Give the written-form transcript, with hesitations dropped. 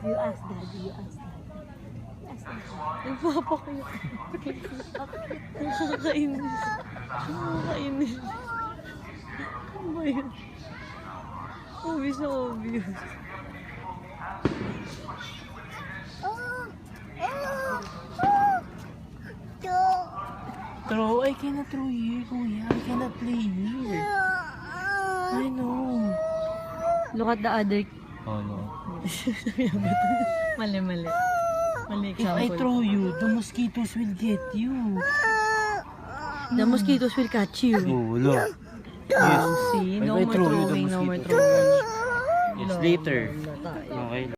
You ask daddy, you ask daddy. Ask daddy. Nagpapakulit. Nakakainis. Nakakainis. Ano ba yun? Obvious na obvious. Throw? I cannot throw here, kuya. I cannot play here. I know. Look at the other. Oh no. Mali. Mali If I example. throw you, the mosquitoes will get you. The mosquitoes will catch you. Oh, look. Oh, see? If No I more throw you, the throwing, no more mosquitoes will throwing. catch you. Yes, later. Wala tayo. Okay.